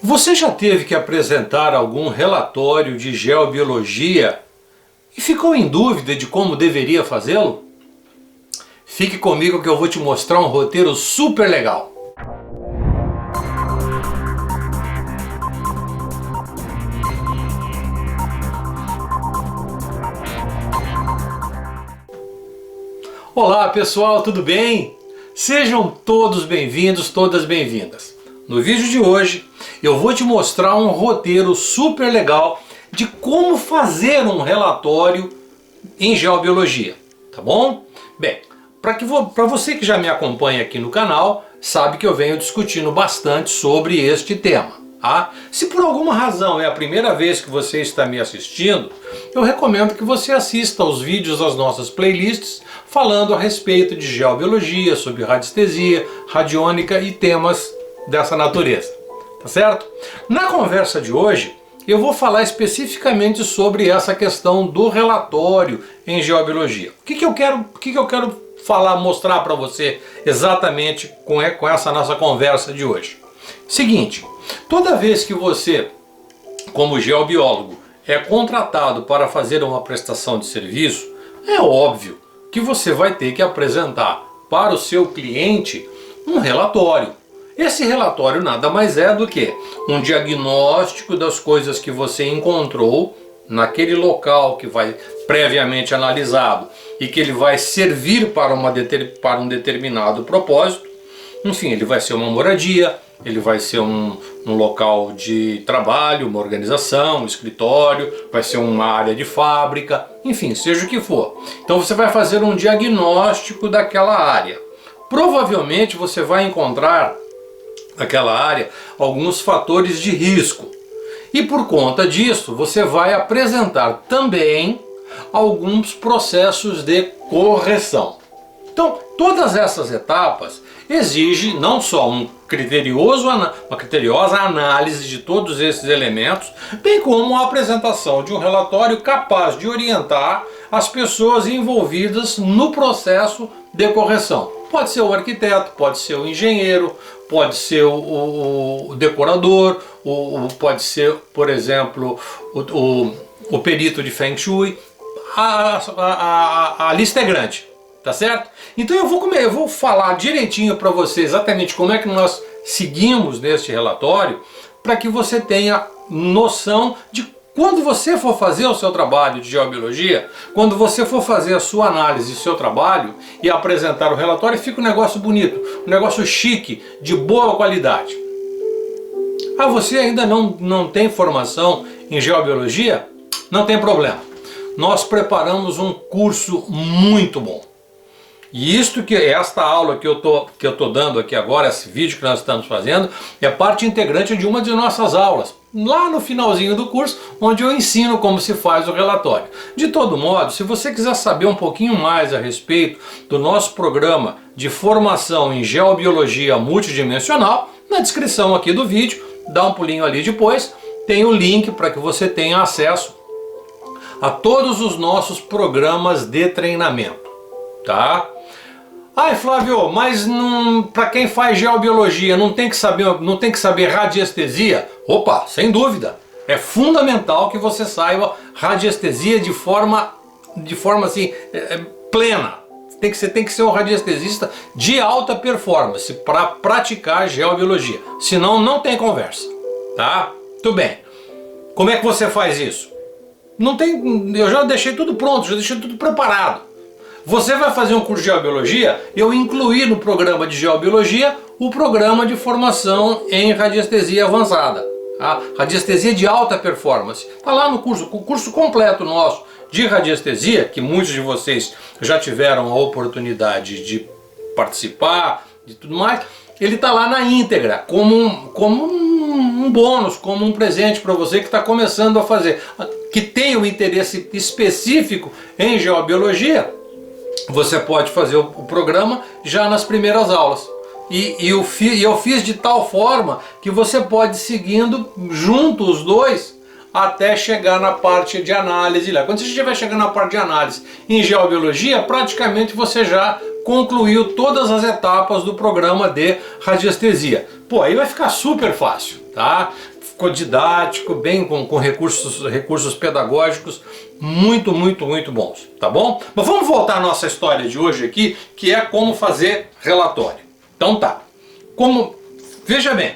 Você já teve que apresentar algum relatório de geobiologia e ficou em dúvida de como deveria fazê-lo? Fique comigo que eu vou te mostrar um roteiro super legal. Olá pessoal, tudo bem? Sejam todos bem-vindos, todas bem-vindas. No vídeo de hoje eu vou te mostrar um roteiro super legal de como fazer um relatório em geobiologia, tá bom? Bem, para você que já me acompanha aqui no canal, sabe que eu venho discutindo bastante sobre este tema. Tá? Se por alguma razão é a primeira vez que você está me assistindo, eu recomendo que você assista aos vídeos das nossas playlists falando a respeito de geobiologia, sobre radiestesia, radiônica e temas dessa natureza, tá certo? Na conversa de hoje eu vou falar especificamente sobre essa questão do relatório em geobiologia. O que eu quero mostrar para você exatamente com essa nossa conversa de hoje? Seguinte, toda vez que você, como geobiólogo, é contratado para fazer uma prestação de serviço, é óbvio que você vai ter que apresentar para o seu cliente um relatório. Esse relatório nada mais é do que um diagnóstico das coisas que você encontrou naquele local que vai previamente analisado e que ele vai servir para um determinado propósito. Enfim, ele vai ser uma moradia, ele vai ser um local de trabalho, uma organização, um escritório, vai ser uma área de fábrica, enfim, seja o que for. Então você vai fazer um diagnóstico daquela área. Provavelmente você vai encontrar naquela área alguns fatores de risco. E por conta disso, você vai apresentar também alguns processos de correção. Então, todas essas etapas exigem não só uma criteriosa análise de todos esses elementos, bem como a apresentação de um relatório capaz de orientar as pessoas envolvidas no processo de correção. Pode ser o arquiteto, pode ser o engenheiro, pode ser o decorador, pode ser, por exemplo, o perito de Feng Shui. A lista é grande, tá certo? Então eu vou falar direitinho para você exatamente como é que nós seguimos neste relatório, para que você tenha noção de quando você for fazer o seu trabalho de geobiologia, quando você for fazer a sua análise do seu trabalho e apresentar o relatório, fica um negócio bonito, um negócio chique, de boa qualidade. Ah, você ainda não tem formação em geobiologia? Não tem problema. Nós preparamos um curso muito bom. E esta aula que eu tô dando aqui agora, esse vídeo que nós estamos fazendo, é parte integrante de uma de nossas aulas, lá no finalzinho do curso, onde eu ensino como se faz o relatório. De todo modo, se você quiser saber um pouquinho mais a respeito do nosso programa de formação em geobiologia multidimensional, na descrição aqui do vídeo, dá um pulinho ali depois, tem o link para que você tenha acesso a todos os nossos programas de treinamento, tá? Ai, Flávio, mas para quem faz geobiologia não tem que saber radiestesia? Opa, sem dúvida. É fundamental que você saiba radiestesia de forma assim, plena. Você tem que ser um radiestesista de alta performance para praticar geobiologia. Senão não tem conversa, tá? Tudo bem. Como é que você faz isso? Eu já deixei tudo pronto, já deixei tudo preparado. Você vai fazer um curso de geobiologia, eu incluí no programa de geobiologia o programa de formação em radiestesia avançada. Tá? Radiestesia de alta performance. Está lá no curso, o curso completo nosso de radiestesia, que muitos de vocês já tiveram a oportunidade de participar e tudo mais, ele está lá na íntegra, como um bônus, como um presente para você que está começando a fazer, que tem um interesse específico em geobiologia. Você pode fazer o programa já nas primeiras aulas. E eu fiz de tal forma que você pode ir seguindo junto os dois até chegar na parte de análise. Quando você estiver chegando na parte de análise em geobiologia, praticamente você já concluiu todas as etapas do programa de radiestesia. Pô, aí vai ficar super fácil, tá? Ficou didático, bem com recursos pedagógicos muito bons, tá bom? Mas vamos voltar à nossa história de hoje aqui, que é como fazer relatório. Então tá, veja bem,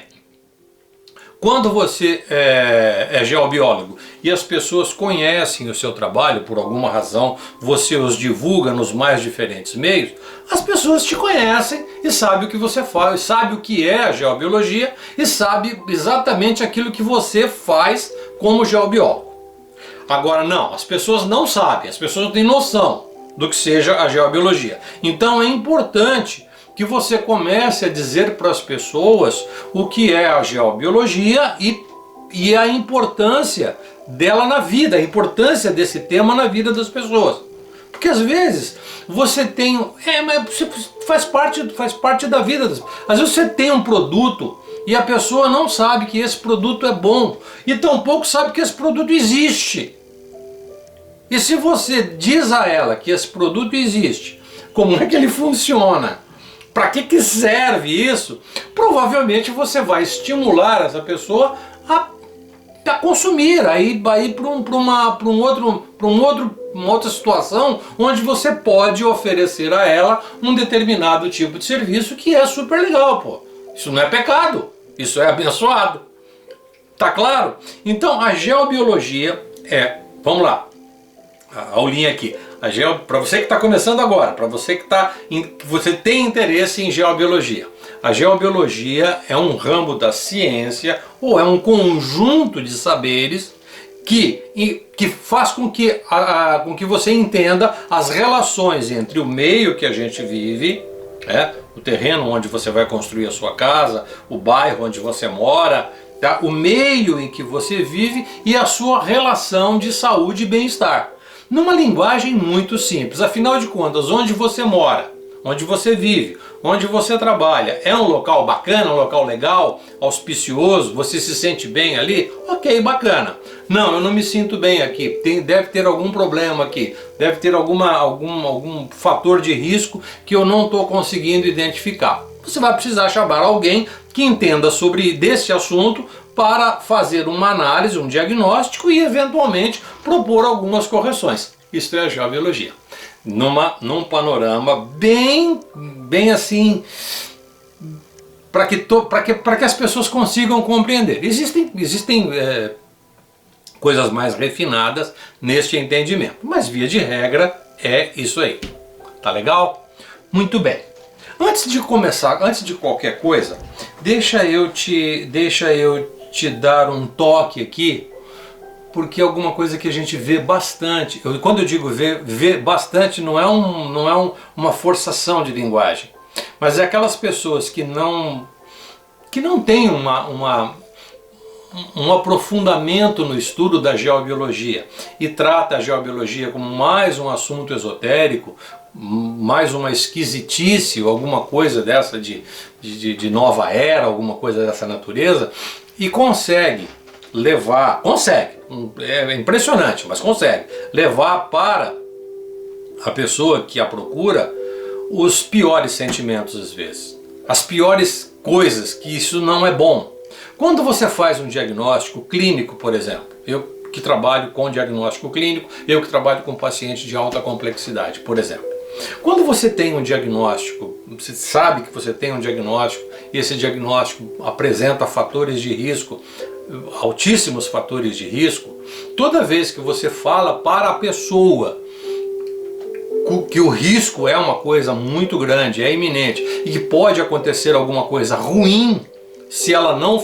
quando você é geobiólogo e as pessoas conhecem o seu trabalho, por alguma razão você os divulga nos mais diferentes meios, as pessoas te conhecem e sabem o que você faz, sabe o que é a geobiologia e sabe exatamente aquilo que você faz como geobiólogo. Agora não, as pessoas não sabem, as pessoas não têm noção do que seja a geobiologia. Então é importante que você comece a dizer para as pessoas o que é a geobiologia e a importância dela na vida, a importância desse tema na vida das pessoas. Porque às vezes você tem, faz parte da vida. Às vezes você tem um produto e a pessoa não sabe que esse produto é bom e tampouco sabe que esse produto existe. E se você diz a ela que esse produto existe, como é que ele funciona, para que serve isso, provavelmente você vai estimular essa pessoa a consumir, aí para uma outra situação onde você pode oferecer a ela um determinado tipo de serviço que é super legal, pô. Isso não é pecado, isso é abençoado. Tá claro? Então a geobiologia vamos lá, a aulinha aqui. Para você que está começando agora, para você que você tem interesse em geobiologia. A geobiologia é um ramo da ciência ou é um conjunto de saberes que faz com que você entenda as relações entre o meio que a gente vive, o terreno onde você vai construir a sua casa, o bairro onde você mora, tá? O meio em que você vive e a sua relação de saúde e bem-estar. Numa linguagem muito simples, afinal de contas, onde você mora, onde você vive, onde você trabalha, é um local bacana, um local legal, auspicioso, você se sente bem ali? Ok, bacana. Não, eu não me sinto bem aqui, deve ter algum problema aqui, deve ter algum fator de risco que eu não estou conseguindo identificar. Você vai precisar chamar alguém que entenda desse assunto para fazer uma análise, um diagnóstico e eventualmente propor algumas correções. Isso é a geobiologia. Num panorama bem assim, para que as pessoas consigam compreender. Existem coisas mais refinadas neste entendimento, mas via de regra é isso aí. Tá legal? Muito bem. Antes de começar, antes de qualquer coisa, deixa eu te dar um toque aqui, porque é alguma coisa que a gente vê bastante. Quando eu digo ver bastante, não é uma forçação de linguagem, mas é aquelas pessoas que não têm um aprofundamento no estudo da geobiologia e trata a geobiologia como mais um assunto esotérico, mais uma esquisitice, alguma coisa dessa de nova era, alguma coisa dessa natureza, e consegue, é impressionante, mas consegue levar para a pessoa que a procura os piores sentimentos às vezes, as piores coisas, que isso não é bom. Quando você faz um diagnóstico clínico, por exemplo, eu que trabalho com diagnóstico clínico, eu que trabalho com pacientes de alta complexidade, por exemplo. Quando você tem um diagnóstico, você sabe que você tem um diagnóstico, e esse diagnóstico apresenta fatores de risco, altíssimos fatores de risco, toda vez que você fala para a pessoa que o risco é uma coisa muito grande, é iminente, e que pode acontecer alguma coisa ruim se ela não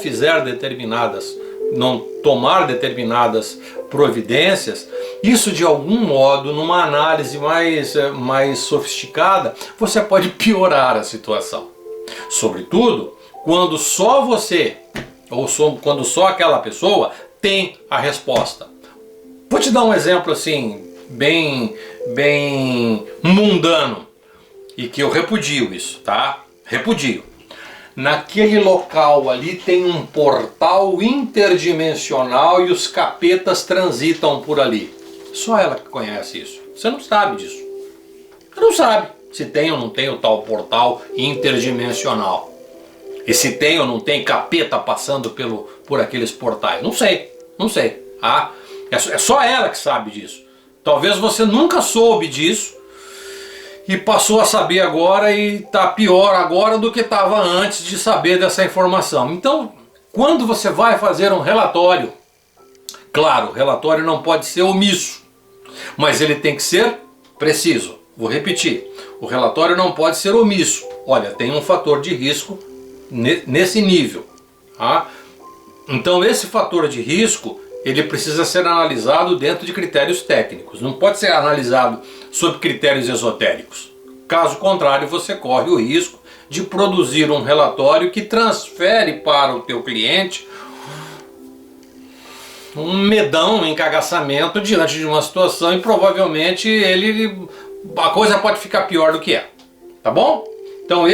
tomar determinadas providências, isso de algum modo, numa análise mais sofisticada, você pode piorar a situação. Sobretudo quando só você, quando só aquela pessoa tem a resposta. Vou te dar um exemplo assim, bem mundano, e que eu repudio isso, tá? Repudio. Naquele local ali tem um portal interdimensional e os capetas transitam por ali. Só ela que conhece isso. Você não sabe disso. Você não sabe. se tem ou não tem o tal portal interdimensional. E se tem ou não tem capeta passando por aqueles portais. Não sei, não sei. Ah, é só ela que sabe disso. Talvez você nunca soube disso e passou a saber agora e está pior agora do que estava antes de saber dessa informação. Então, quando você vai fazer um relatório, claro, o relatório não pode ser omisso, mas ele tem que ser preciso. Vou repetir, o relatório não pode ser omisso. Olha, tem um fator de risco nesse nível. Tá? Então esse fator de risco, ele precisa ser analisado dentro de critérios técnicos. Não pode ser analisado sob critérios esotéricos. Caso contrário, você corre o risco de produzir um relatório que transfere para o teu cliente um medão, um encagaçamento diante de uma situação e provavelmente a coisa pode ficar pior do que é. Tá bom? Então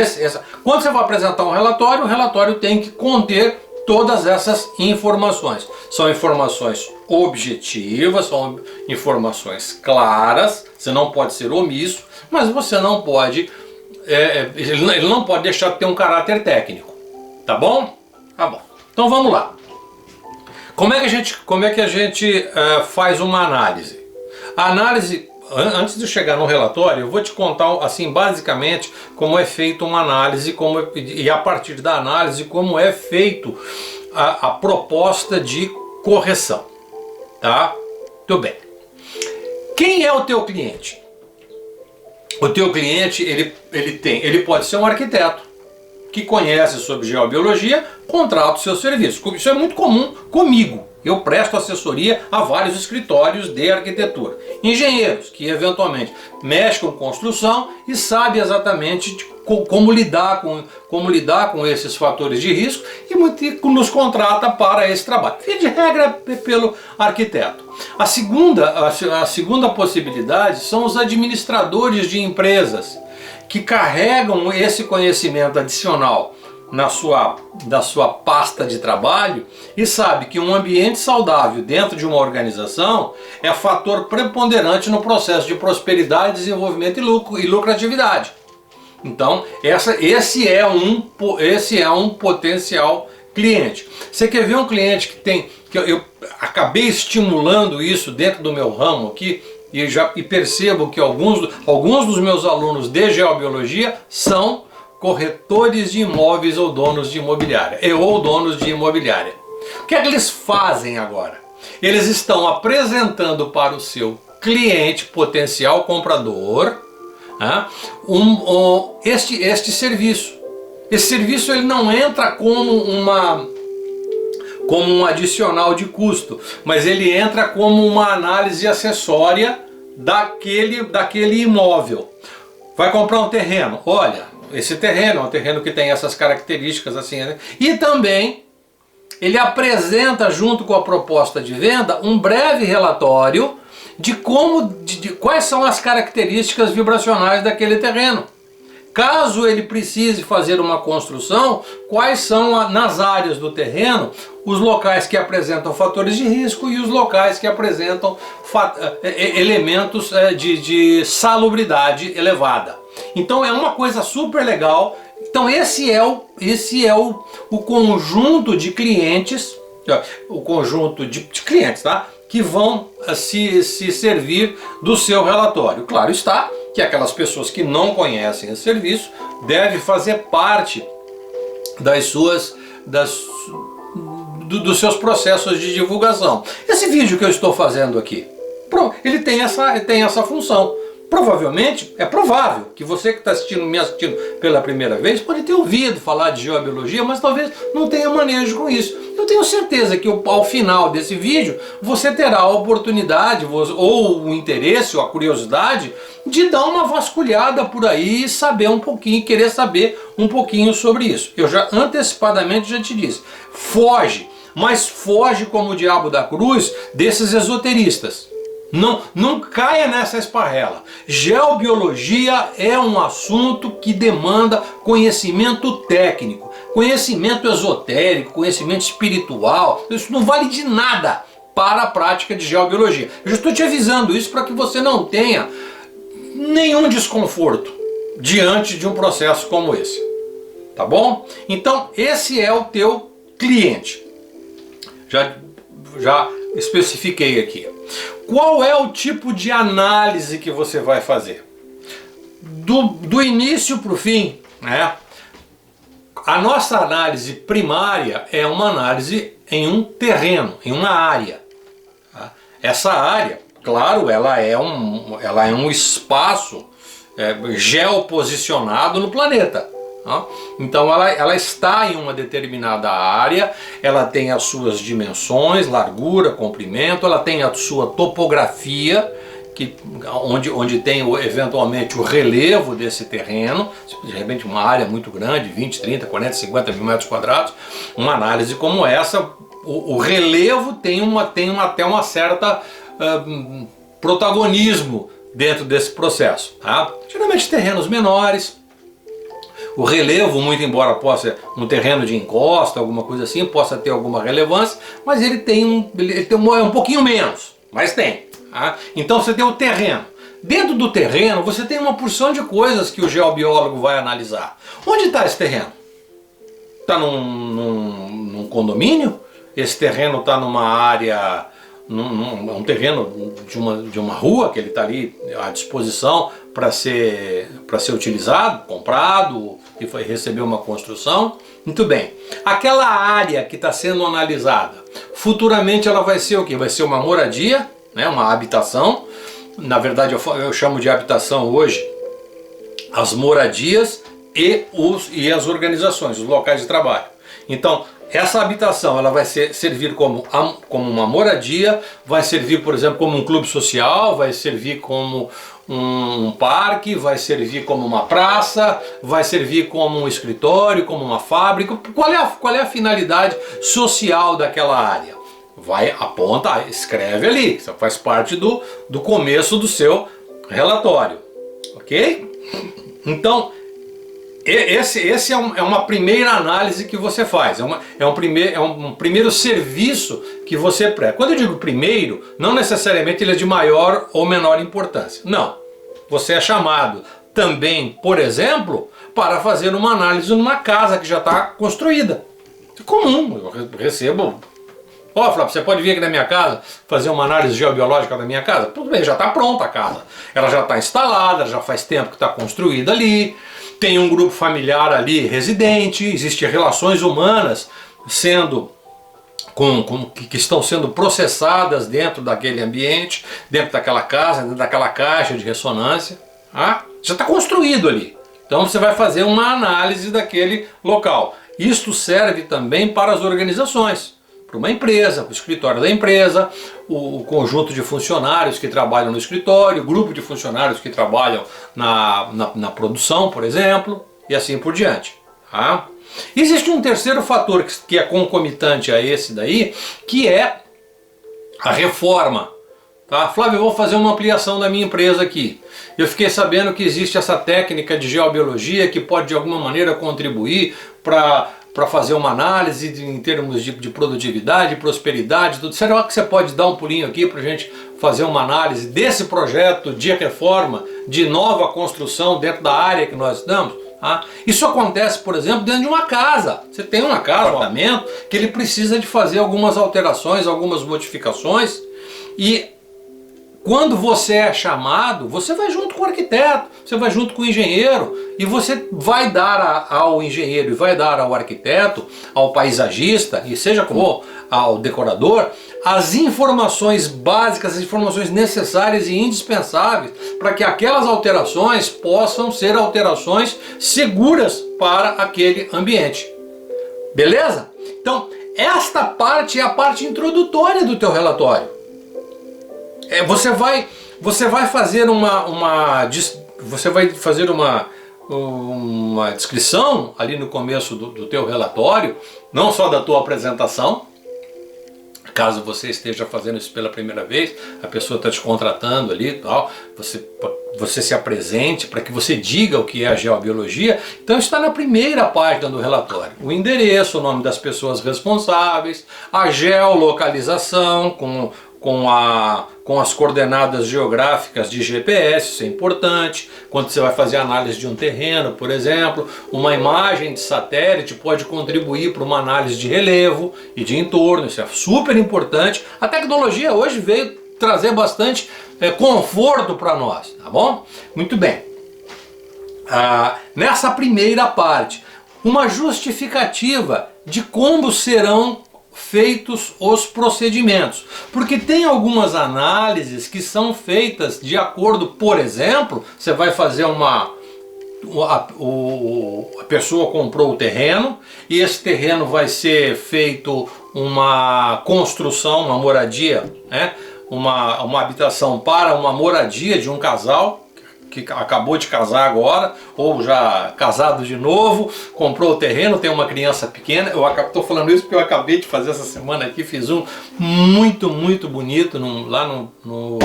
quando você vai apresentar um relatório, o relatório tem que conter todas essas informações. São informações objetivas, são informações claras, você não pode ser omisso, mas você não pode, ele não pode deixar de ter um caráter técnico. Tá bom? Tá bom. Então vamos lá. Como é que a gente faz uma análise? A análise, antes de chegar no relatório, eu vou te contar assim basicamente como é feita uma análise e a partir da análise como é feito a proposta de correção. Tá? Tudo bem. Quem é o teu cliente? O teu cliente ele pode ser um arquiteto que conhece sobre geobiologia, contrata o seu serviço. Isso é muito comum comigo. Eu presto assessoria a vários escritórios de arquitetura. Engenheiros que eventualmente mexem com construção e sabem exatamente como lidar com esses fatores de risco e nos contrata para esse trabalho. Via de regra pelo arquiteto. A segunda possibilidade são os administradores de empresas que carregam esse conhecimento adicional da sua pasta de trabalho e sabe que um ambiente saudável dentro de uma organização é fator preponderante no processo de prosperidade, desenvolvimento e lucratividade. Então esse é um potencial cliente. Você quer ver um cliente que eu acabei estimulando isso dentro do meu ramo aqui e percebo que alguns dos meus alunos de geobiologia são corretores de imóveis ou donos de imobiliária. Ou donos de imobiliária. O que é que eles fazem agora? Eles estão apresentando para o seu cliente, potencial comprador, este serviço. Esse serviço ele não entra como um adicional de custo, mas ele entra como uma análise acessória daquele imóvel. Vai comprar um terreno, olha, esse terreno é um terreno que tem essas características assim, né? E também ele apresenta junto com a proposta de venda um breve relatório de quais são as características vibracionais daquele terreno. Caso ele precise fazer uma construção, quais são nas áreas do terreno os locais que apresentam fatores de risco e os locais que apresentam elementos de salubridade elevada. Então é uma coisa super legal. Então esse é o conjunto de clientes, tá? Que vão se servir do seu relatório. Claro está que aquelas pessoas que não conhecem esse serviço devem fazer parte dos seus processos de divulgação. Esse vídeo que eu estou fazendo aqui, ele tem essa função. Provavelmente, é provável que você que está me assistindo pela primeira vez pode ter ouvido falar de geobiologia, mas talvez não tenha manejo com isso. Eu tenho certeza que ao final desse vídeo você terá a oportunidade ou o interesse ou a curiosidade de dar uma vasculhada por aí e saber um pouquinho, querer saber um pouquinho sobre isso. Eu já antecipadamente já te disse, foge, mas foge como o diabo da cruz desses esoteristas. Não caia nessa esparrela. Geobiologia é um assunto que demanda conhecimento técnico, conhecimento esotérico, conhecimento espiritual. Isso não vale de nada para a prática de geobiologia. Eu já estou te avisando isso para que você não tenha nenhum desconforto. diante de um processo como esse. Tá bom? Então esse é o teu cliente. Já especifiquei aqui. Qual é o tipo de análise que você vai fazer? Do início para o fim, né? A nossa análise primária é uma análise em um terreno, em uma área. Tá? Essa área, claro, ela é um espaço geoposicionado no planeta. Tá? Então ela está em uma determinada área, ela tem as suas dimensões, largura, comprimento, ela tem a sua topografia, onde tem eventualmente o relevo desse terreno, de repente uma área muito grande, 20, 30, 40, 50 mil metros quadrados, uma análise como essa, o relevo tem até uma certa protagonismo dentro desse processo. Tá? Geralmente terrenos menores, o relevo, muito embora possa um terreno de encosta, alguma coisa assim, possa ter alguma relevância, mas ele tem um pouquinho menos, mas tem. Tá? Então você tem o terreno. Dentro do terreno você tem uma porção de coisas que o geobiólogo vai analisar. Onde está esse terreno? Está num condomínio? Esse terreno está numa área, um terreno de uma rua que ele está ali à disposição para ser utilizado, comprado e receber uma construção? Muito bem. Aquela área que está sendo analisada, futuramente ela vai ser o quê? Vai ser uma moradia, né? Uma habitação. Na verdade eu chamo de habitação hoje as moradias e as organizações, os locais de trabalho. Então essa habitação ela vai servir como uma moradia, vai servir, por exemplo, como um clube social, vai servir como um parque, vai servir como uma praça, vai servir como um escritório, como uma fábrica. Qual é a finalidade social daquela área? Aponta, escreve ali, isso faz parte do começo do seu relatório, ok? Então esse é uma primeira análise que você faz, é um primeiro serviço que você presta. Quando eu digo primeiro, não necessariamente ele é de maior ou menor importância. Não. Você é chamado também, por exemplo, para fazer uma análise numa casa que já está construída. É comum, eu recebo. Flávio, você pode vir aqui na minha casa fazer uma análise geobiológica da minha casa? Tudo bem, já está pronta a casa. Ela já está instalada, já faz tempo que está construída ali. Tem um grupo familiar ali residente, existem relações humanas que estão sendo processadas dentro daquele ambiente, dentro daquela casa, dentro daquela caixa de ressonância. Tá? Já está construído ali. Então você vai fazer uma análise daquele local. Isto serve também para as organizações. Para uma empresa, para o escritório da empresa, o conjunto de funcionários que trabalham no escritório, o grupo de funcionários que trabalham na produção, por exemplo, e assim por diante. Tá? Existe um terceiro fator que é concomitante a esse daí, que é a reforma. Tá? Flávio, eu vou fazer uma ampliação da minha empresa aqui. Eu fiquei sabendo que existe essa técnica de geobiologia que pode de alguma maneira contribuir para fazer uma análise em termos de produtividade, prosperidade, tudo. Será que você pode dar um pulinho aqui para a gente fazer uma análise desse projeto de reforma, de nova construção dentro da área que nós estamos? Tá? Isso acontece, por exemplo, dentro de uma casa. Você tem uma casa, um apartamento, que ele precisa de fazer algumas alterações, algumas modificações, e quando você é chamado, você vai junto com o arquiteto, você vai junto com o engenheiro, e você vai dar ao engenheiro e vai dar ao arquiteto, ao paisagista, e seja como ao decorador, as informações básicas, as informações necessárias e indispensáveis para que aquelas alterações possam ser alterações seguras para aquele ambiente. Beleza? Então, esta parte é a parte introdutória do teu relatório. Você vai fazer uma descrição ali no começo do teu relatório, não só da tua apresentação, caso você esteja fazendo isso pela primeira vez, a pessoa está te contratando ali e tal, você se apresente para que você diga o que é a geobiologia. Então está na primeira página do relatório. O endereço, o nome das pessoas responsáveis, a geolocalização com com as coordenadas geográficas de GPS, isso é importante. Quando você vai fazer análise de um terreno, por exemplo, uma imagem de satélite pode contribuir para uma análise de relevo e de entorno, isso é super importante. A tecnologia hoje veio trazer bastante conforto para nós, tá bom? Muito bem. Nessa primeira parte, uma justificativa de como serão feitos os procedimentos, porque tem algumas análises que são feitas de acordo, por exemplo, você vai fazer a pessoa comprou o terreno e esse terreno vai ser feito uma construção, uma moradia, né? Uma habitação para uma moradia de um casal que acabou de casar agora, ou já casado de novo, comprou o terreno, tem uma criança pequena. Eu estou falando isso porque eu acabei de fazer essa semana aqui, fiz um muito bonito lá no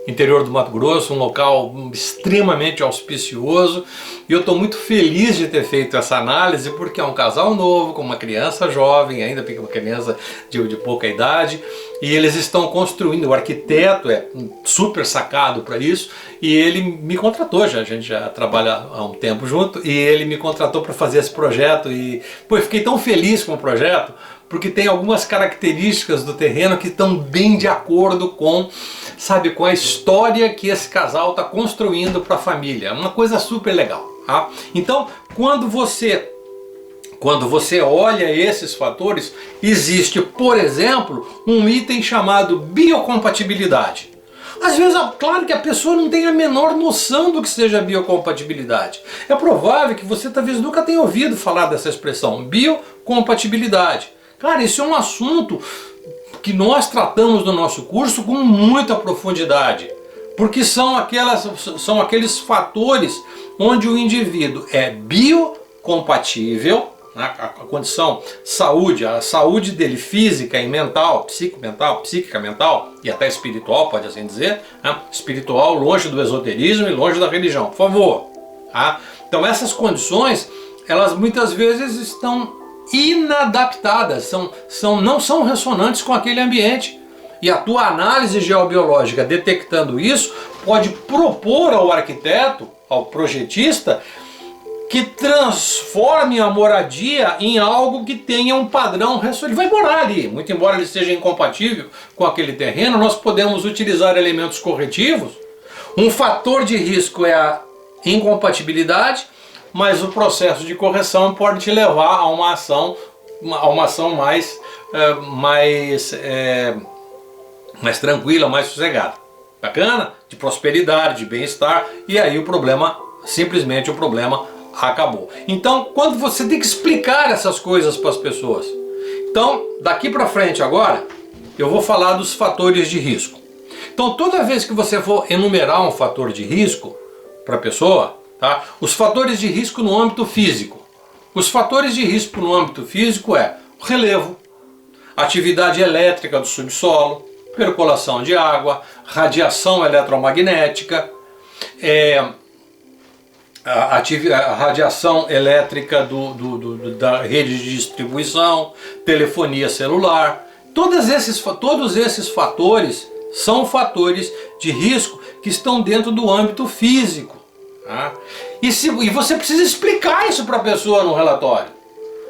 interior do Mato Grosso, um local extremamente auspicioso, e eu estou muito feliz de ter feito essa análise, porque é um casal novo, com uma criança jovem, ainda tem uma criança de pouca idade, e eles estão construindo, o arquiteto é super sacado para isso, e ele me contratou, a gente já trabalha há um tempo junto, e ele me contratou para fazer esse projeto, e pô, eu fiquei tão feliz com o projeto, porque tem algumas características do terreno que estão bem de acordo com, sabe, com a história que esse casal está construindo para a família. É uma coisa super legal, tá? Então, quando você olha esses fatores, existe, por exemplo, um item chamado biocompatibilidade. Às vezes, claro que a pessoa não tem a menor noção do que seja biocompatibilidade. É provável que você talvez nunca tenha ouvido falar dessa expressão, biocompatibilidade. Cara, isso é um assunto que nós tratamos no nosso curso com muita profundidade, porque são aqueles fatores onde o indivíduo é biocompatível, né, a condição saúde, a saúde dele física e mental, psíquica, mental e até espiritual, pode assim dizer, né, espiritual longe do esoterismo e longe da religião, por favor. Tá? Então essas condições, elas muitas vezes estão inadaptadas, não são ressonantes com aquele ambiente. E a tua análise geobiológica detectando isso pode propor ao arquiteto, ao projetista, que transforme a moradia em algo que tenha um padrão ressonante. Ele vai morar ali, muito embora ele seja incompatível com aquele terreno, nós podemos utilizar elementos corretivos. Um fator de risco é a incompatibilidade, mas o processo de correção pode te levar a uma ação mais tranquila, mais sossegada. Bacana? De prosperidade, de bem-estar, e aí simplesmente o problema acabou. Então, quando você tem que explicar essas coisas para as pessoas. Então, daqui para frente agora, eu vou falar dos fatores de risco. Então, toda vez que você for enumerar um fator de risco para a pessoa, tá? Os fatores de risco no âmbito físico. Os fatores de risco no âmbito físico é o relevo, atividade elétrica do subsolo, percolação de água, radiação eletromagnética, a radiação elétrica da rede de distribuição, telefonia celular. Todos esses fatores são fatores de risco que estão dentro do âmbito físico. Tá? E você precisa explicar isso para a pessoa no relatório.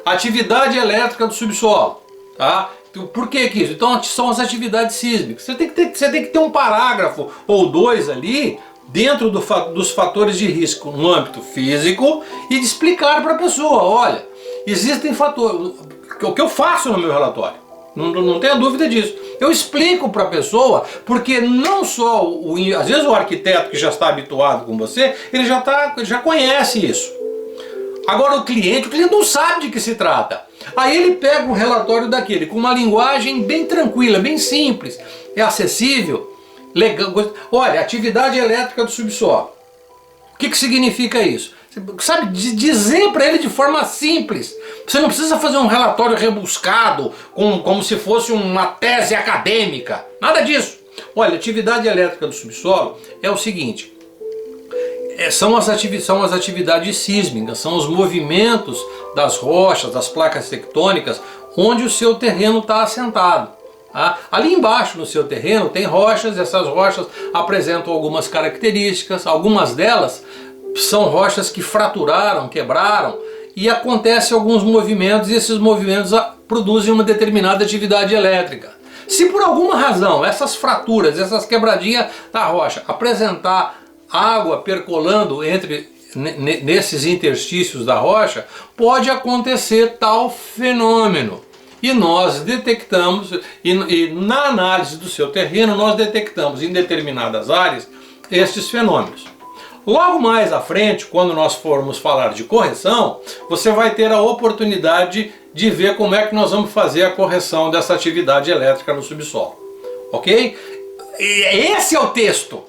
Atividade elétrica do subsolo. Tá? Por que isso? Então são as atividades sísmicas. Você tem que ter um parágrafo ou dois ali dentro dos fatores de risco no âmbito físico e de explicar para a pessoa, olha, existem fatores, o que eu faço no meu relatório, não tenha dúvida disso. Eu explico para a pessoa, porque não só, às vezes o arquiteto que já está habituado com você, ele já conhece isso. Agora o cliente não sabe de que se trata. Aí ele pega um relatório daquele com uma linguagem bem tranquila, bem simples, é acessível, legal. Olha, atividade elétrica do subsolo. O que significa isso? Sabe, dizer para ele de forma simples. Você não precisa fazer um relatório rebuscado, como se fosse uma tese acadêmica. Nada disso. Olha, atividade elétrica do subsolo é o seguinte. São as atividades sísmicas, são os movimentos das rochas, das placas tectônicas, onde o seu terreno está assentado. Ali embaixo no seu terreno tem rochas, essas rochas apresentam algumas características, algumas delas são rochas que fraturaram, quebraram, e acontecem alguns movimentos, e esses movimentos produzem uma determinada atividade elétrica. Se por alguma razão essas fraturas, essas quebradinhas da rocha apresentar água percolando nesses interstícios da rocha, pode acontecer tal fenômeno. E nós detectamos, e na análise do seu terreno, nós detectamos em determinadas áreas estes fenômenos. Logo mais à frente, quando nós formos falar de correção, você vai ter a oportunidade de ver como é que nós vamos fazer a correção dessa atividade elétrica no subsolo. Ok? Esse é o texto.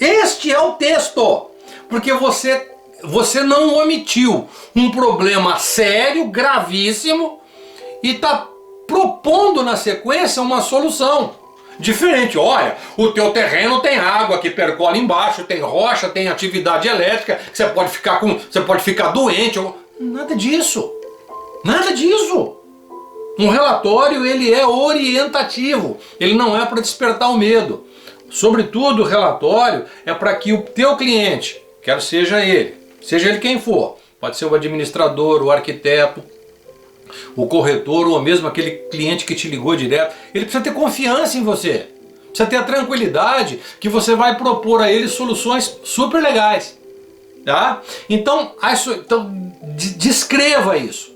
Este é o texto. Porque você não omitiu um problema sério, gravíssimo, e está propondo na sequência uma solução diferente. Olha, o teu terreno tem água que percola embaixo, tem rocha, tem atividade elétrica, você pode ficar doente. Nada disso. Nada disso. Um relatório, ele é orientativo, ele não é para despertar o medo. Sobretudo, o relatório é para que o teu cliente, quer seja ele quem for, pode ser o administrador, o arquiteto, o corretor ou mesmo aquele cliente que te ligou direto, ele precisa ter confiança em você, precisa ter a tranquilidade que você vai propor a ele soluções super legais, tá? Então descreva isso.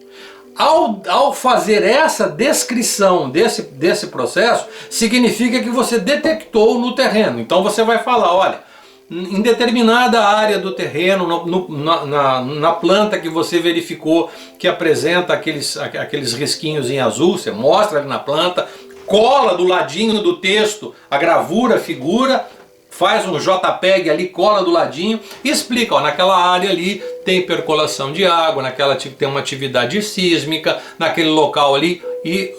Ao fazer essa descrição desse processo, significa que você detectou no terreno. Então você vai falar, olha, em determinada área do terreno, na planta que você verificou que apresenta aqueles risquinhos em azul, você mostra ali na planta, cola do ladinho do texto a gravura, a figura, faz um JPEG ali, cola do ladinho e explica, ó, naquela área ali tem percolação de água, naquela tem uma atividade sísmica, naquele local ali, e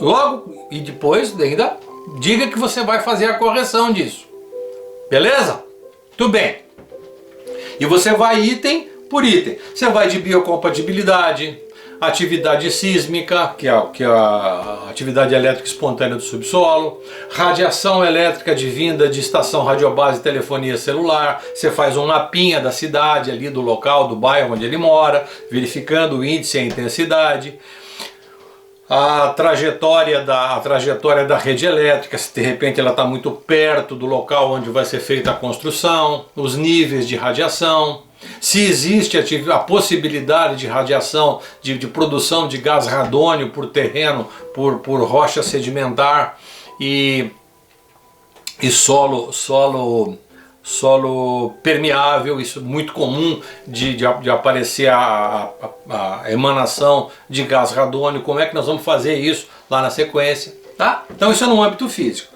depois ainda diga que você vai fazer a correção disso. Beleza? Tudo bem. E você vai item por item. Você vai de biocompatibilidade, atividade sísmica, que é a atividade elétrica espontânea do subsolo, radiação elétrica advinda de estação radiobase e telefonia celular. Você faz um mapinha da cidade ali, do local, do bairro onde ele mora, verificando o índice e a intensidade. A trajetória da rede elétrica, se de repente ela está muito perto do local onde vai ser feita a construção, os níveis de radiação, se existe a possibilidade de radiação, de produção de gás radônio por terreno, por rocha sedimentar e solo permeável, isso é muito comum de aparecer a emanação de gás radônio. Como é que nós vamos fazer isso lá na sequência, tá? Então isso é no âmbito físico.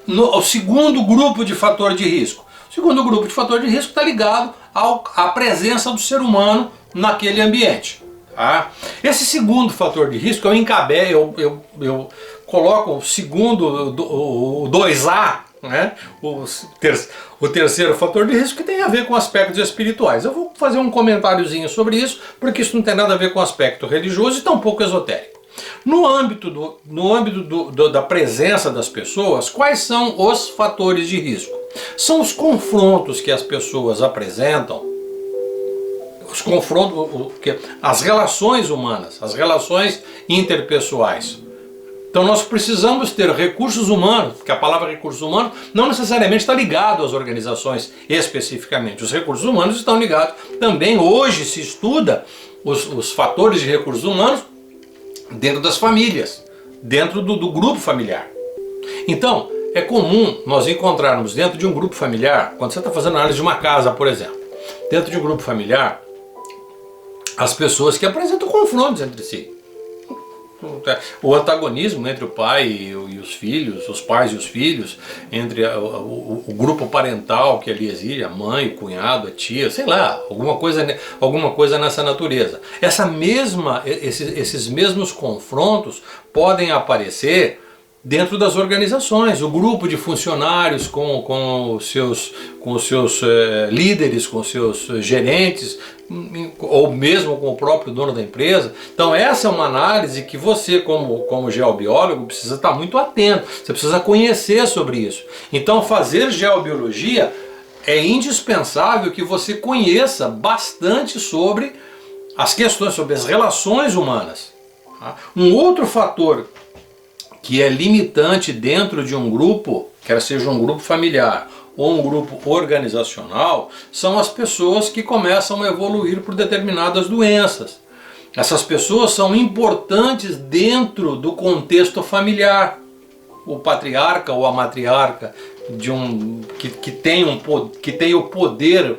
O segundo grupo de fator de risco. O segundo grupo de fator de risco está ligado à presença do ser humano naquele ambiente. Tá? Esse segundo fator de risco eu coloco o segundo, o 2A, né? O terceiro fator de risco, que tem a ver com aspectos espirituais. Eu vou fazer um comentáriozinho sobre isso, porque isso não tem nada a ver com aspecto religioso e tampouco esotérico. No âmbito da presença das pessoas, quais são os fatores de risco? São os confrontos que as pessoas apresentam, as relações humanas, as relações interpessoais. Então nós precisamos ter recursos humanos, porque a palavra recursos humanos não necessariamente está ligado às organizações especificamente. Os recursos humanos estão ligados também, hoje se estuda os fatores de recursos humanos dentro das famílias, dentro do grupo familiar. Então é comum nós encontrarmos dentro de um grupo familiar, quando você está fazendo análise de uma casa, por exemplo, dentro de um grupo familiar, as pessoas que apresentam confrontos entre si. O antagonismo entre o pai e os filhos, os pais e os filhos, entre o grupo parental que ali existe, a mãe, o cunhado, a tia, sei lá, alguma coisa nessa natureza. Esses mesmos confrontos podem aparecer dentro das organizações, o grupo de funcionários com os seus líderes, com os seus gerentes, ou mesmo com o próprio dono da empresa. Então essa é uma análise que você, como geobiólogo, precisa estar muito atento, você precisa conhecer sobre isso. Então fazer geobiologia é indispensável que você conheça bastante sobre as questões, sobre as relações humanas. Um outro fator que é limitante dentro de um grupo, quer seja um grupo familiar ou um grupo organizacional, são as pessoas que começam a evoluir por determinadas doenças. Essas pessoas são importantes dentro do contexto familiar. O patriarca ou a matriarca que tem o poder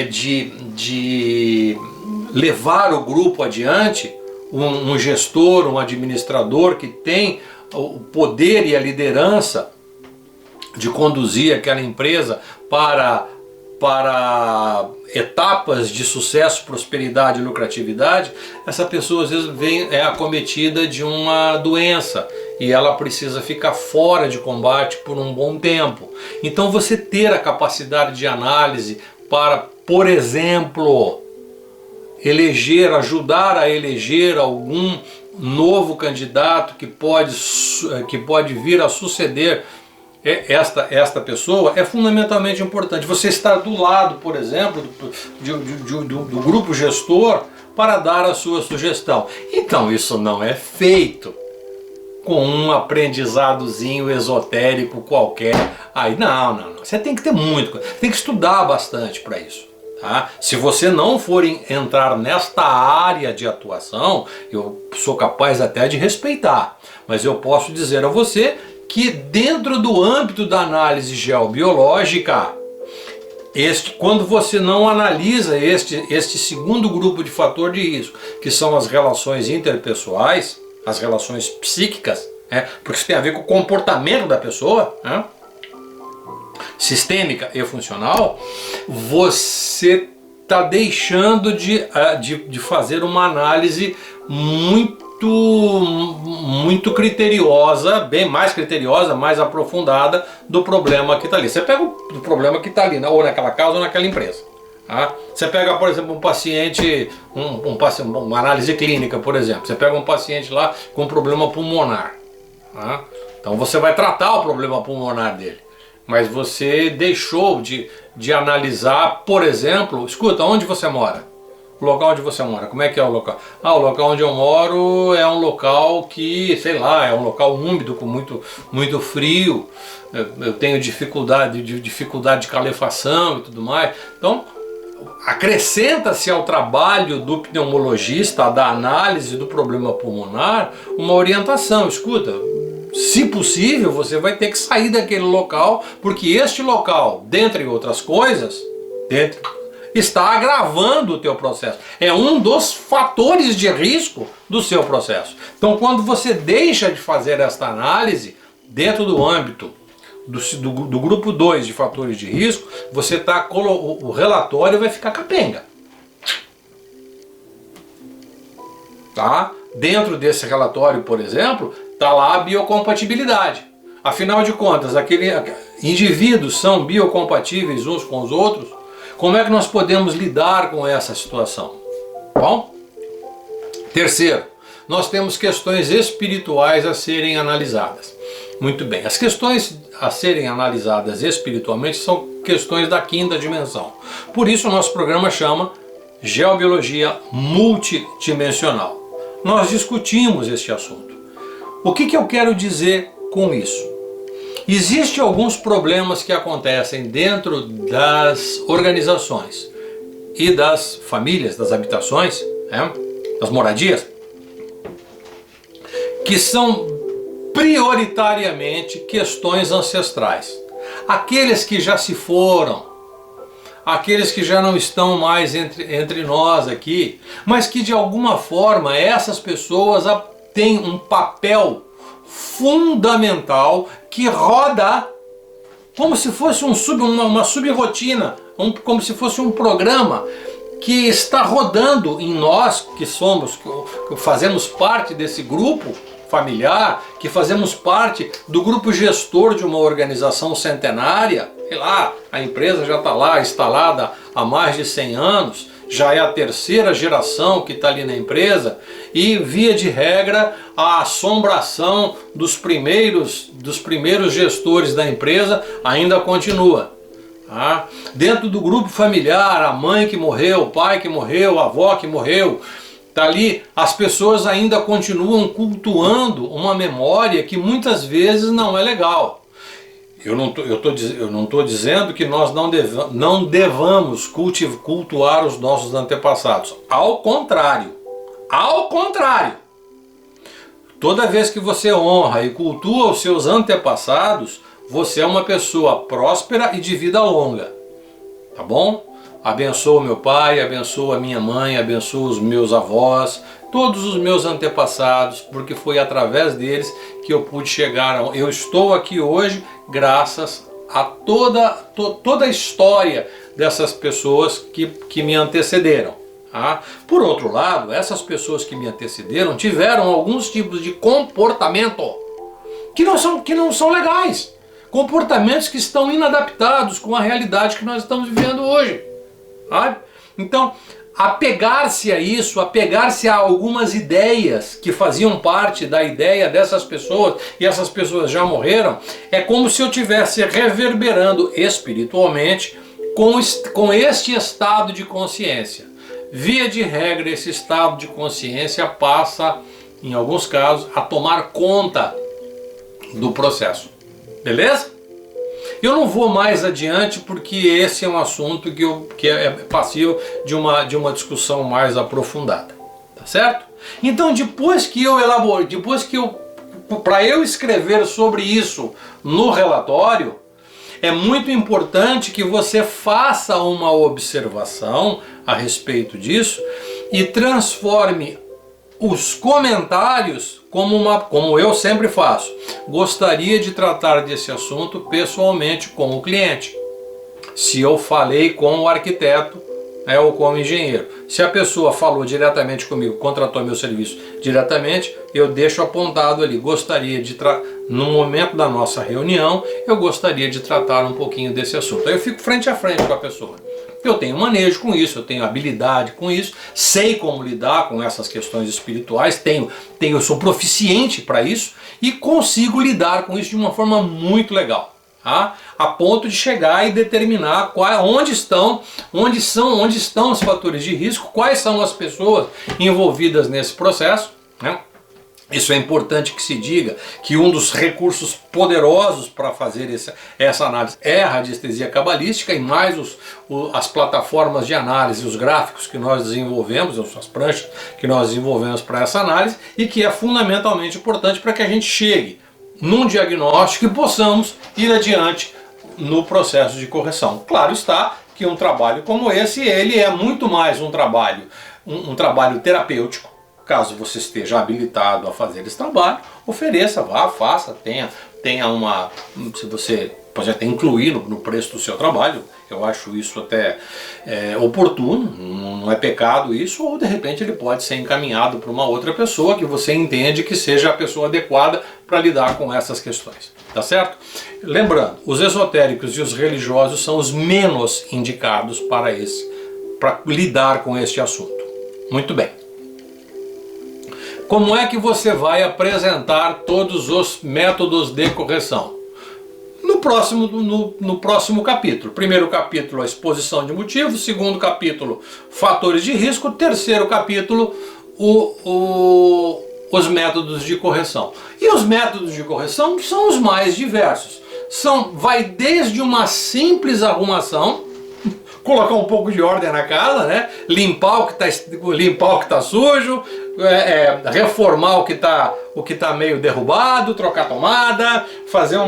de levar o grupo adiante, um gestor, um administrador que tem o poder e a liderança de conduzir aquela empresa para etapas de sucesso, prosperidade e lucratividade, essa pessoa às vezes é acometida de uma doença e ela precisa ficar fora de combate por um bom tempo. Então você ter a capacidade de análise para, por exemplo, ajudar a eleger algum novo candidato que pode vir a suceder esta pessoa, é fundamentalmente importante. Você estar do lado, por exemplo, do grupo gestor para dar a sua sugestão. Então isso não é feito com um aprendizadozinho esotérico qualquer. Aí não. Você tem que ter muito, tem que estudar bastante para isso. Tá? Se você não for entrar nesta área de atuação, eu sou capaz até de respeitar, mas eu posso dizer a você que dentro do âmbito da análise geobiológica, quando você não analisa este segundo grupo de fator de risco, que são as relações interpessoais, as relações psíquicas, porque isso tem a ver com o comportamento da pessoa, sistêmica e funcional, você está deixando de fazer uma análise muito criteriosa, bem mais criteriosa, mais aprofundada do problema que está ali. Você pega o problema que está ali, ou naquela casa ou naquela empresa. Você pega, por exemplo, um paciente, uma análise clínica, por exemplo. Você pega um paciente lá com um problema pulmonar. Então você vai tratar o problema pulmonar dele. Mas você deixou de analisar, por exemplo, escuta, onde você mora? O local onde você mora, como é que é o local? O local onde eu moro é um local que, sei lá, é um local úmido, com muito frio, eu tenho dificuldade de calefação e tudo mais. Então, acrescenta-se ao trabalho do pneumologista, da análise do problema pulmonar, uma orientação. Escuta, se possível, você vai ter que sair daquele local, porque este local, dentre outras coisas, está agravando o teu processo. É um dos fatores de risco do seu processo. Então, quando você deixa de fazer esta análise, dentro do âmbito do grupo 2 de fatores de risco, você o relatório vai ficar capenga. Tá? Dentro desse relatório, por exemplo, está lá a biocompatibilidade. Afinal de contas, indivíduos são biocompatíveis uns com os outros? Como é que nós podemos lidar com essa situação? Bom, terceiro, nós temos questões espirituais a serem analisadas. Muito bem, as questões a serem analisadas espiritualmente são questões da quinta dimensão. Por isso o nosso programa chama Geobiologia Multidimensional. Nós discutimos este assunto. O que eu quero dizer com isso? Existem alguns problemas que acontecem dentro das organizações e das famílias, das habitações, das moradias, que são prioritariamente questões ancestrais. Aqueles que já se foram, aqueles que já não estão mais entre nós aqui, mas que de alguma forma essas pessoas têm um papel fundamental que roda como se fosse uma subrotina, como se fosse um programa que está rodando em nós, que fazemos parte desse grupo familiar, que fazemos parte do grupo gestor de uma organização centenária. Sei lá, a empresa já está lá instalada há mais de 100 anos, já é a terceira geração que está ali na empresa, e via de regra a assombração dos primeiros gestores da empresa ainda continua. Dentro do grupo familiar, a mãe que morreu, o pai que morreu, a avó que morreu, tá ali, as pessoas ainda continuam cultuando uma memória que muitas vezes não é legal. Eu não estou dizendo que nós não devamos cultuar os nossos antepassados. Ao contrário. Ao contrário. Toda vez que você honra e cultua os seus antepassados, você é uma pessoa próspera e de vida longa. Tá bom? Abençoa meu pai, abençoa minha mãe, abençoa os meus avós, todos os meus antepassados, porque foi através deles que eu pude chegar. Eu estou aqui hoje graças a toda a história dessas pessoas que me antecederam. Por outro lado, essas pessoas que me antecederam tiveram alguns tipos de comportamento que não são legais. Comportamentos que estão inadaptados com a realidade que nós estamos vivendo hoje. Então, apegar-se a isso, apegar-se a algumas ideias que faziam parte da ideia dessas pessoas, e essas pessoas já morreram, é como se eu estivesse reverberando espiritualmente com este estado de consciência. Via de regra, esse estado de consciência passa, em alguns casos, a tomar conta do processo. Beleza? Eu não vou mais adiante porque esse é um assunto que é passível de uma discussão mais aprofundada. Tá certo? Então, depois que eu para eu escrever sobre isso no relatório, é muito importante que você faça uma observação a respeito disso e transforme os comentários como eu sempre faço. Gostaria de tratar desse assunto pessoalmente com o cliente. Se eu falei com o arquiteto, ou com o engenheiro. Se a pessoa falou diretamente comigo, contratou meu serviço diretamente, eu deixo apontado ali. No momento da nossa reunião, eu gostaria de tratar um pouquinho desse assunto. Aí eu fico frente a frente com a pessoa. Eu tenho manejo com isso, eu tenho habilidade com isso, sei como lidar com essas questões espirituais, eu sou proficiente para isso e consigo lidar com isso de uma forma muito legal. A ponto de chegar e determinar onde estão os fatores de risco, quais são as pessoas envolvidas nesse processo, né? Isso é importante que se diga, que um dos recursos poderosos para fazer essa análise é a radiestesia cabalística, e mais as plataformas de análise, os gráficos que nós desenvolvemos, as pranchas que nós desenvolvemos para essa análise, e que é fundamentalmente importante para que a gente chegue num diagnóstico e possamos ir adiante no processo de correção. Claro está que um trabalho como esse, ele é muito mais um trabalho terapêutico. Caso você esteja habilitado a fazer esse trabalho, ofereça, vá, faça, tenha uma... Se você pode até incluir no preço do seu trabalho, eu acho isso até oportuno, não é pecado isso, ou de repente ele pode ser encaminhado para uma outra pessoa que você entende que seja a pessoa adequada para lidar com essas questões, tá certo? Lembrando, os esotéricos e os religiosos são os menos indicados para lidar com este assunto. Muito bem. Como é que você vai apresentar todos os métodos de correção? No próximo capítulo. Primeiro capítulo, a exposição de motivos. Segundo capítulo, fatores de risco. Terceiro capítulo, os métodos de correção. E os métodos de correção são os mais diversos. Vai desde uma simples arrumação, colocar um pouco de ordem na casa, né? Limpar o que tá sujo, reformar o que tá meio derrubado, trocar tomada, fazer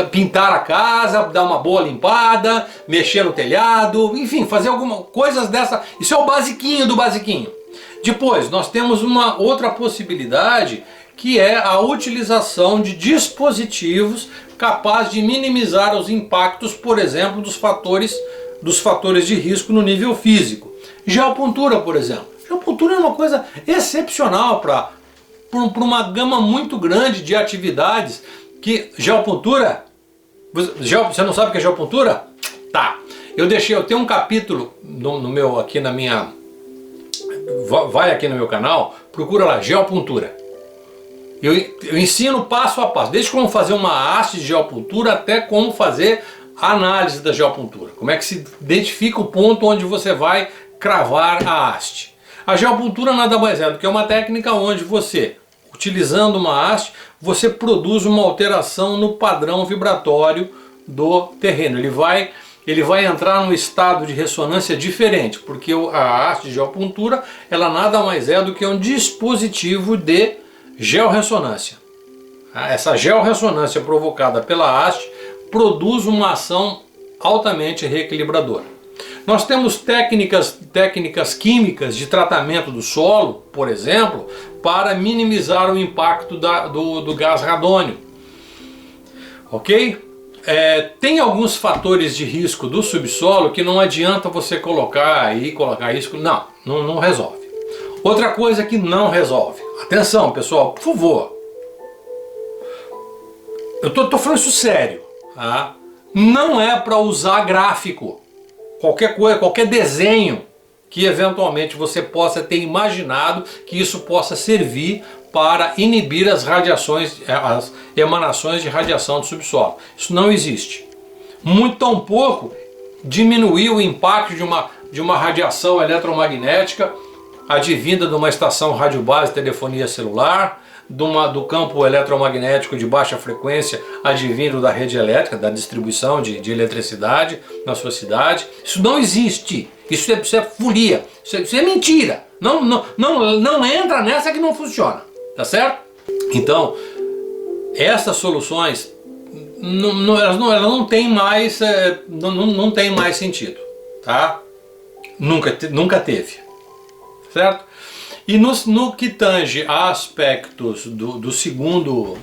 pintar a casa, dar uma boa limpada, mexer no telhado, enfim, fazer algumas coisas dessa. Isso é o basiquinho do basiquinho. Depois nós temos uma outra possibilidade, que é a utilização de dispositivos capazes de minimizar os impactos, por exemplo, dos fatores dos fatores de risco no nível físico. Geopuntura, por exemplo. Geopuntura é uma coisa excepcional para uma gama muito grande de atividades que geopuntura... Você não sabe o que é geopuntura? Tá. Eu tenho um capítulo no meu, aqui na minha... Vai aqui no meu canal, procura lá, geopuntura. Eu ensino passo a passo, desde como fazer uma haste de geopuntura até como fazer a análise da geopuntura. Como é que se identifica o ponto onde você vai cravar a haste. A geopuntura nada mais é do que uma técnica onde você, utilizando uma haste, você produz uma alteração no padrão vibratório do terreno. Ele vai entrar num estado de ressonância diferente, porque a haste de geopuntura, ela nada mais é do que um dispositivo de georressonância. Essa georressonância provocada pela haste produz uma ação altamente reequilibradora. Nós temos técnicas químicas de tratamento do solo, por exemplo, para minimizar o impacto do gás radônio. Ok? Tem alguns fatores de risco do subsolo que não adianta você colocar risco. Não resolve. Outra coisa que não resolve. Atenção, pessoal, por favor. Eu tô falando isso sério. Tá? Não é para usar gráfico. Qualquer coisa, qualquer desenho que eventualmente você possa ter imaginado que isso possa servir para inibir as emanações de radiação do subsolo. Isso não existe. Muito tampouco diminuir o impacto de uma radiação eletromagnética advinda de uma estação radiobase de telefonia celular, do campo eletromagnético de baixa frequência advindo da rede elétrica, da distribuição de eletricidade na sua cidade. Isso não existe. Isso é folia. Isso é mentira. Não entra nessa que não funciona. Tá certo? Então, essas soluções elas não têm mais não tem mais sentido, tá? Nunca teve, certo? E no que tange a aspectos do segundo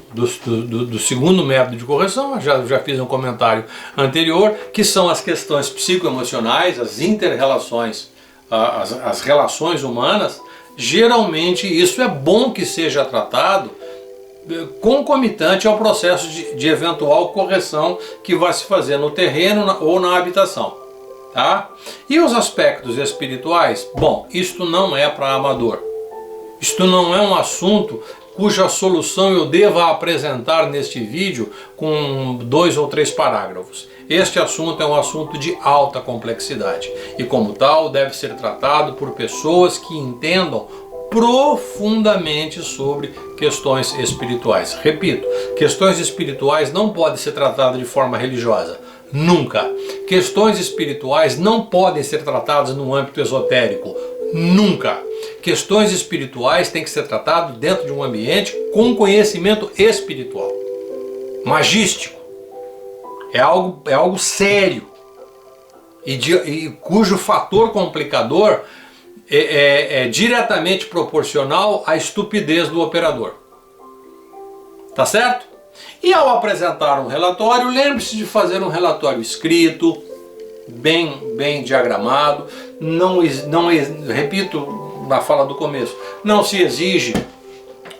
método de correção, já fiz um comentário anterior, que são as questões psicoemocionais, as inter-relações, as relações humanas. Geralmente isso é bom que seja tratado concomitante ao processo de eventual correção que vai se fazer no terreno ou na habitação. Tá? E os aspectos espirituais? Bom, isto não é para amador. Isto não é um assunto cuja solução eu deva apresentar neste vídeo com 2 ou 3 parágrafos. Este assunto é um assunto de alta complexidade e, como tal, deve ser tratado por pessoas que entendam profundamente sobre questões espirituais. Repito, questões espirituais não podem ser tratadas de forma religiosa. Nunca. Questões espirituais não podem ser tratadas no âmbito esotérico. Nunca. Questões espirituais têm que ser tratadas dentro de um ambiente com conhecimento espiritual, magístico. É algo sério e cujo fator complicador é diretamente proporcional à estupidez do operador. Tá certo? E ao apresentar um relatório, lembre-se de fazer um relatório escrito, bem diagramado. Repito na fala do começo, não se exige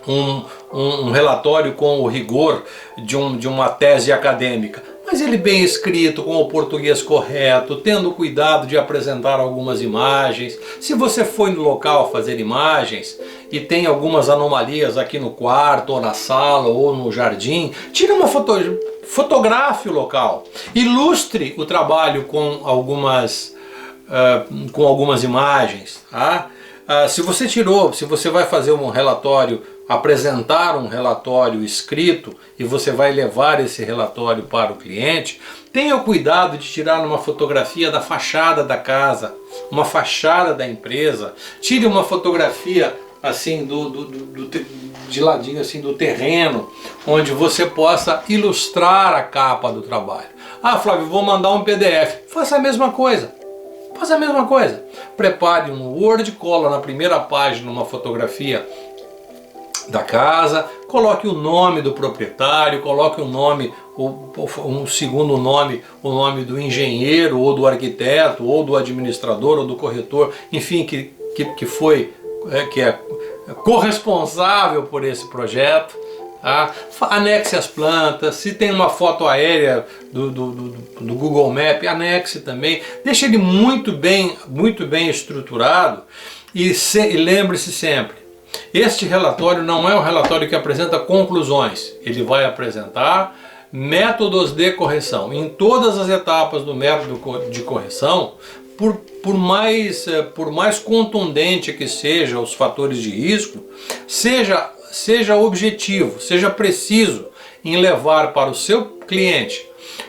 um relatório com o rigor de uma tese acadêmica, mas ele bem escrito, com o português correto, tendo cuidado de apresentar algumas imagens. Se você foi no local fazer imagens e tem algumas anomalias aqui no quarto, ou na sala, ou no jardim, tire uma fotografe o local, ilustre o trabalho com algumas imagens. Tá? Se você vai fazer um relatório, apresentar um relatório escrito e você vai levar esse relatório para o cliente, tenha o cuidado de tirar uma fotografia da fachada da casa, uma fachada da empresa. Tire uma fotografia assim de ladinho assim do terreno, onde você possa ilustrar a capa do trabalho. Ah, Flávio, vou mandar um PDF. Faça a mesma coisa. Faça a mesma coisa. Prepare um Word, cola na primeira página uma fotografia da casa, coloque o nome do proprietário, coloque o nome, um segundo nome, o nome do engenheiro, ou do arquiteto, ou do administrador, ou do corretor, enfim, que é corresponsável por esse projeto. Tá? Anexe as plantas, se tem uma foto aérea do Google Maps, anexe também, deixe ele muito bem estruturado e lembre-se sempre, este relatório não é um relatório que apresenta conclusões, ele vai apresentar métodos de correção. Em todas as etapas do método de correção, por mais contundente que sejam os fatores de risco, seja objetivo, seja preciso em levar para o seu cliente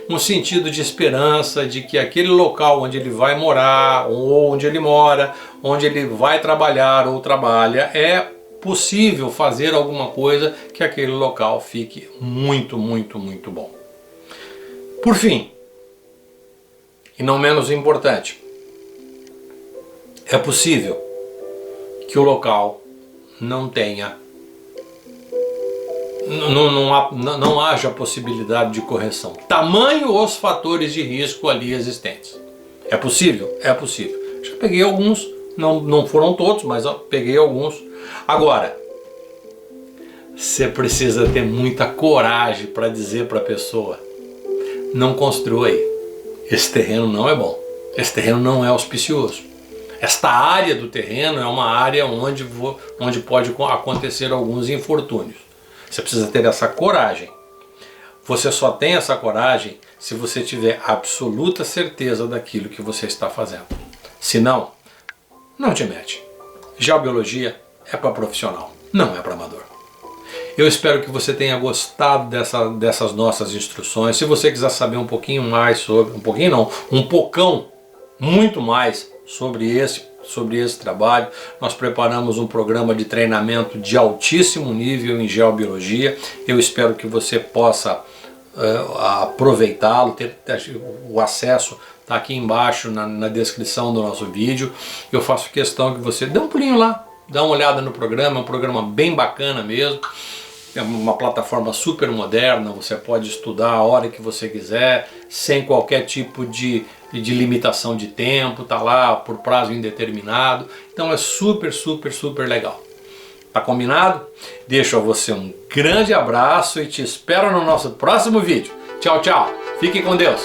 um sentido de esperança de que aquele local onde ele vai morar, ou onde ele mora, onde ele vai trabalhar ou trabalha, é possível fazer alguma coisa que aquele local fique muito, muito, muito bom. Por fim, e não menos importante, é possível que o local não haja possibilidade de correção. Tamanho os fatores de risco ali existentes. É possível? É possível. Já peguei alguns, não foram todos, mas peguei alguns. Agora, você precisa ter muita coragem para dizer para a pessoa: não construa aí, esse terreno não é bom, esse terreno não é auspicioso. Esta área do terreno é uma área onde pode acontecer alguns infortúnios. Você precisa ter essa coragem. Você só tem essa coragem se você tiver absoluta certeza daquilo que você está fazendo. Se não, não te mete. Geobiologia é para profissional, não é para amador. Eu espero que você tenha gostado dessas nossas instruções. Se você quiser saber um pouquinho mais sobre, um pocão, muito mais sobre esse trabalho, nós preparamos um programa de treinamento de altíssimo nível em geobiologia. Eu espero que você possa aproveitá-lo, ter o acesso, está aqui embaixo na descrição do nosso vídeo. Eu faço questão que você dê um pulinho lá, dá uma olhada no programa, é um programa bem bacana mesmo. É uma plataforma super moderna, você pode estudar a hora que você quiser, sem qualquer tipo de limitação de tempo, tá lá por prazo indeterminado. Então é super, super, super legal. Tá combinado? Deixo a você um grande abraço e te espero no nosso próximo vídeo. Tchau, tchau. Fique com Deus.